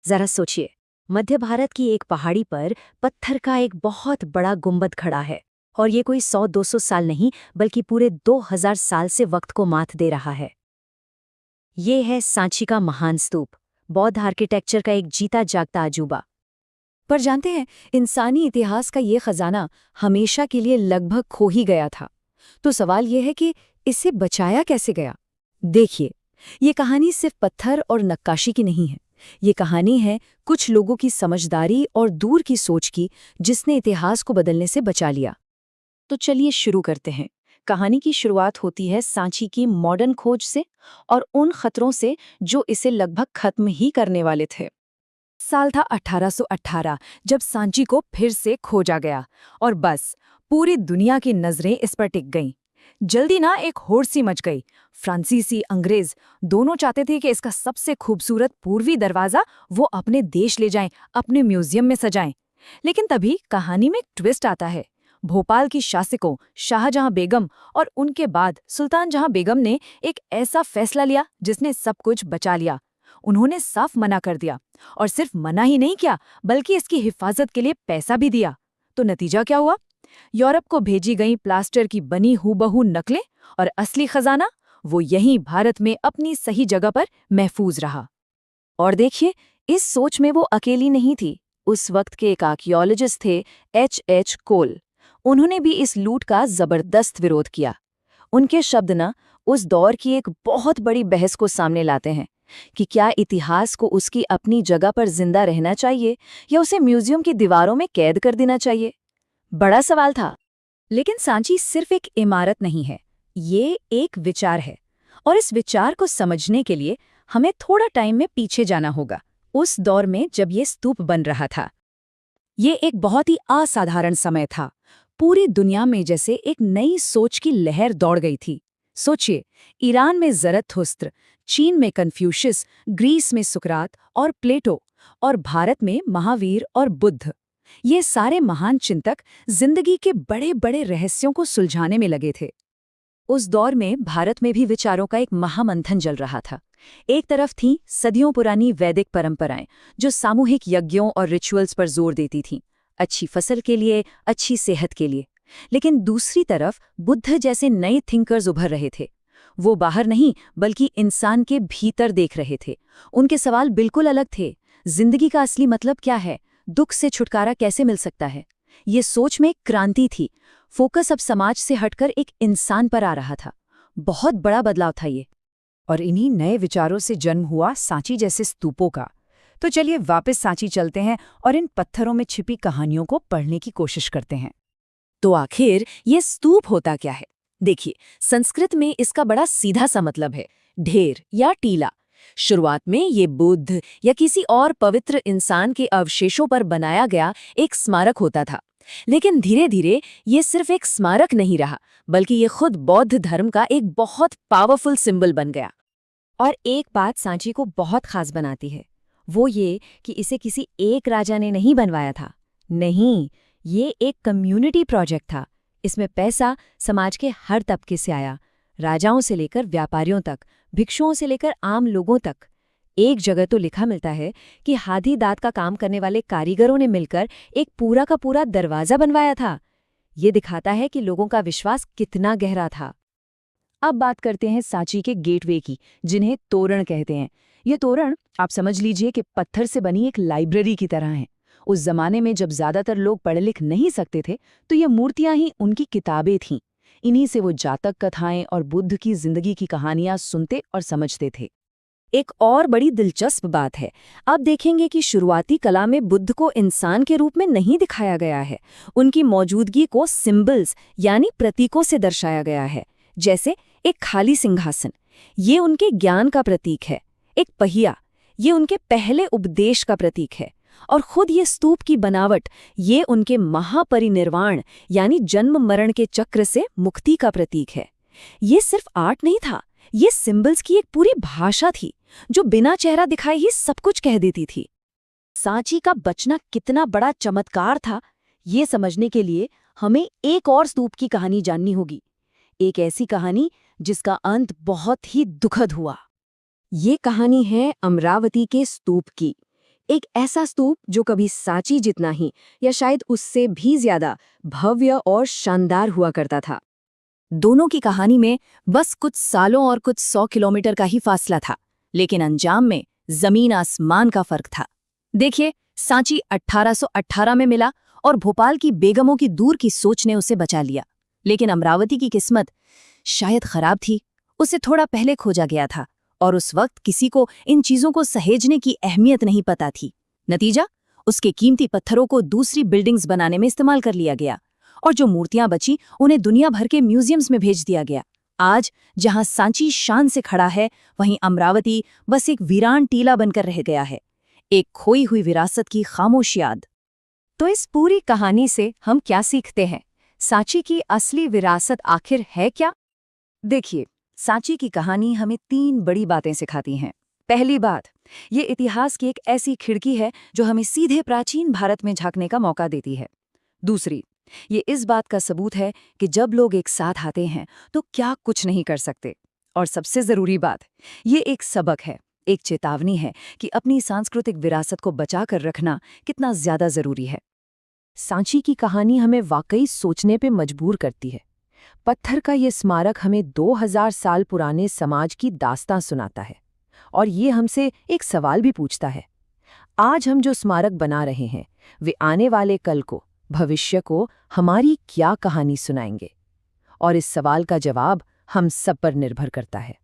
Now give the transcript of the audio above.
जरा सोचिए, मध्य भारत की एक पहाड़ी पर पत्थर का एक बहुत बड़ा गुंबद खड़ा है। और ये कोई 100-200 साल नहीं, बल्कि पूरे 2000 साल से वक्त को मात दे रहा है। ये है सांची का महान स्तूप, बौद्ध आर्किटेक्चर का एक जीता जागता अजूबा। पर जानते हैं, इंसानी इतिहास का ये खजाना हमेशा के लिए लगभग खो ही गया था। तो सवाल ये है कि इसे बचाया कैसे गया। देखिए, ये कहानी सिर्फ पत्थर और नक्काशी की नहीं है। ये कहानी है कुछ लोगों की समझदारी और दूर की सोच की, जिसने इतिहास को बदलने से बचा लिया। तो चलिए शुरू करते हैं। कहानी की शुरुआत होती है सांची की मॉडर्न खोज से और उन खतरों से जो इसे लगभग खत्म ही करने वाले थे। साल था 1818, जब सांची को फिर से खोजा गया और बस पूरी दुनिया की नजरें इस पर टिक गईं। जल्दी ना एक होड़ सी मच गई। फ्रांसीसी, अंग्रेज दोनों चाहते थे कि इसका सबसे खूबसूरत पूर्वी दरवाजा वो अपने देश ले जाएं, अपने म्यूजियम में सजाएं। लेकिन तभी कहानी में एक ट्विस्ट आता है। भोपाल की शासकों शाहजहां बेगम और उनके बाद सुल्तान जहां बेगम ने एक ऐसा फैसला लिया जिसने सब कुछ बचा लिया। उन्होंने साफ मना कर दिया, और सिर्फ मना ही नहीं किया बल्कि इसकी हिफाजत के लिए पैसा भी दिया। तो नतीजा क्या हुआ? यूरोप को भेजी गई प्लास्टर की बनी हूबहू नकलें, और असली खजाना वो यहीं भारत में अपनी सही जगह पर महफूज रहा। और देखिए, इस सोच में वो अकेली नहीं थी। उस वक्त के एक आर्कियोलॉजिस्ट थे, H.H. कोल। उन्होंने भी इस लूट का जबरदस्त विरोध किया। उनके शब्द न उस दौर की एक बहुत बड़ी बहस को सामने लाते हैं कि क्या इतिहास को उसकी अपनी जगह पर जिंदा रहना चाहिए या उसे म्यूजियम की दीवारों में कैद कर देना चाहिए। बड़ा सवाल था। लेकिन सांची सिर्फ एक इमारत नहीं है, ये एक विचार है। और इस विचार को समझने के लिए हमें थोड़ा टाइम में पीछे जाना होगा, उस दौर में जब ये स्तूप बन रहा था। ये एक बहुत ही असाधारण समय था। पूरी दुनिया में जैसे एक नई सोच की लहर दौड़ गई थी। सोचिए, ईरान में ज़रथुस्त्र, चीन में कन्फ्यूशियस, ग्रीस में सुकरात और प्लेटो, और भारत में महावीर और बुद्ध। ये सारे महान चिंतक जिंदगी के बड़े बड़े रहस्यों को सुलझाने में लगे थे। उस दौर में भारत में भी विचारों का एक महामंथन चल रहा था। एक तरफ थीं सदियों पुरानी वैदिक परंपराएं, जो सामूहिक यज्ञों और रिचुअल्स पर जोर देती थीं, अच्छी फसल के लिए, अच्छी सेहत के लिए। लेकिन दूसरी तरफ बुद्ध जैसे नए थिंकर्स उभर रहे थे। वो बाहर नहीं, बल्कि इंसान के भीतर देख रहे थे। उनके सवाल बिल्कुल अलग थे। जिंदगी का असली मतलब क्या है? दुख से छुटकारा कैसे मिल सकता है? ये सोच में एक क्रांति थी। फोकस अब समाज से हटकर एक इंसान पर आ रहा था। बहुत बड़ा बदलाव था ये। और इन्हीं नए विचारों से जन्म हुआ सांची जैसे स्तूपों का। तो चलिए वापस सांची चलते हैं और इन पत्थरों में छिपी कहानियों को पढ़ने की कोशिश करते हैं। तो आखिर ये स्तूप होता क्या है? देखिए, संस्कृत में इसका बड़ा सीधा सा मतलब है ढेर या टीला। शुरुआत में ये बुद्ध या किसी और पवित्र इंसान के अवशेषों पर बनाया गया एक स्मारक होता था। लेकिन धीरे धीरे ये सिर्फ एक स्मारक नहीं रहा, बल्कि ये खुद बौद्ध धर्म का एक बहुत पावरफुल सिंबल बन गया। और एक बात सांची को बहुत खास बनाती है, वो ये कि इसे किसी एक राजा ने नहीं बनवाया था। नहीं, ये एक कम्युनिटी प्रोजेक्ट था। इसमें पैसा समाज के हर तबके से आया, राजाओं से लेकर व्यापारियों तक, भिक्षुओं से लेकर आम लोगों तक। एक जगह तो लिखा मिलता है कि हाथी दांत का काम करने वाले कारीगरों ने मिलकर एक पूरा का पूरा दरवाजा बनवाया था। ये दिखाता है कि लोगों का विश्वास कितना गहरा था। अब बात करते हैं सांची के गेटवे की, जिन्हें तोरण कहते हैं। ये तोरण आप समझ लीजिए कि पत्थर से बनी एक लाइब्रेरी की तरह है। उस जमाने में जब ज्यादातर लोग पढ़ लिख नहीं सकते थे, तो ये मूर्तियां ही उनकी किताबें थीं। इन्हीं से वो जातक कथाएं और बुद्ध की जिंदगी की कहानियां सुनते और समझते थे। एक और बड़ी दिलचस्प बात है, आप देखेंगे कि शुरुआती कला में बुद्ध को इंसान के रूप में नहीं दिखाया गया है। उनकी मौजूदगी को सिंबल्स यानी प्रतीकों से दर्शाया गया है। जैसे एक खाली सिंहासन, ये उनके ज्ञान का प्रतीक है। एक पहिया, ये उनके पहले उपदेश का प्रतीक है। और खुद ये स्तूप की बनावट, ये उनके महापरिनिर्वाण यानी जन्म मरण के चक्र से मुक्ति का प्रतीक है। ये सिर्फ आर्ट नहीं था, ये सिंबल्स की एक पूरी भाषा थी, जो बिना चेहरा दिखाए ही सब कुछ कह देती थी। सांची का बचना कितना बड़ा चमत्कार था, ये समझने के लिए हमें एक और स्तूप की कहानी जाननी होगी। एक ऐसी कहानी जिसका अंत बहुत ही दुखद हुआ। ये कहानी है अमरावती के स्तूप की। एक ऐसा स्तूप जो कभी सांची जितना ही या शायद उससे भी ज्यादा भव्य और शानदार हुआ करता था। दोनों की कहानी में बस कुछ सालों और कुछ 100 किलोमीटर का ही फासला था, लेकिन अंजाम में जमीन आसमान का फर्क था। देखिए, सांची 1818 में मिला और भोपाल की बेगमों की दूर की सोच ने उसे बचा लिया। लेकिन अमरावती की किस्मत शायद खराब थी, उसे थोड़ा पहले खोजा गया था और उस वक्त किसी को इन चीजों को सहेजने की अहमियत नहीं पता थी। नतीजा, उसके कीमती पत्थरों को दूसरी बिल्डिंग्स बनाने में इस्तेमाल कर लिया गया और जो मूर्तियां बची उन्हें दुनिया भर के म्यूजियम्स में भेज दिया गया। आज जहां सांची शान से खड़ा है, वहीं अमरावती बस एक वीरान टीला बनकर रह गया है, एक खोई हुई विरासत की खामोश याद। तो इस पूरी कहानी से हम क्या सीखते हैं? सांची की असली विरासत आखिर है क्या? देखिए, सांची की कहानी हमें 3 बड़ी बातें सिखाती हैं। पहली बात, ये इतिहास की एक ऐसी खिड़की है जो हमें सीधे प्राचीन भारत में झांकने का मौका देती है। दूसरी, ये इस बात का सबूत है कि जब लोग एक साथ आते हैं तो क्या कुछ नहीं कर सकते। और सबसे जरूरी बात, ये एक सबक है, एक चेतावनी है कि अपनी सांस्कृतिक विरासत को बचा कर रखना कितना ज्यादा जरूरी है। सांची की कहानी हमें वाकई सोचने पे मजबूर करती है। पत्थर का ये स्मारक हमें 2000 साल पुराने समाज की दास्तां सुनाता है और ये हमसे एक सवाल भी पूछता है। आज हम जो स्मारक बना रहे हैं, वे आने वाले कल को, भविष्य को हमारी क्या कहानी सुनाएंगे? और इस सवाल का जवाब हम सब पर निर्भर करता है।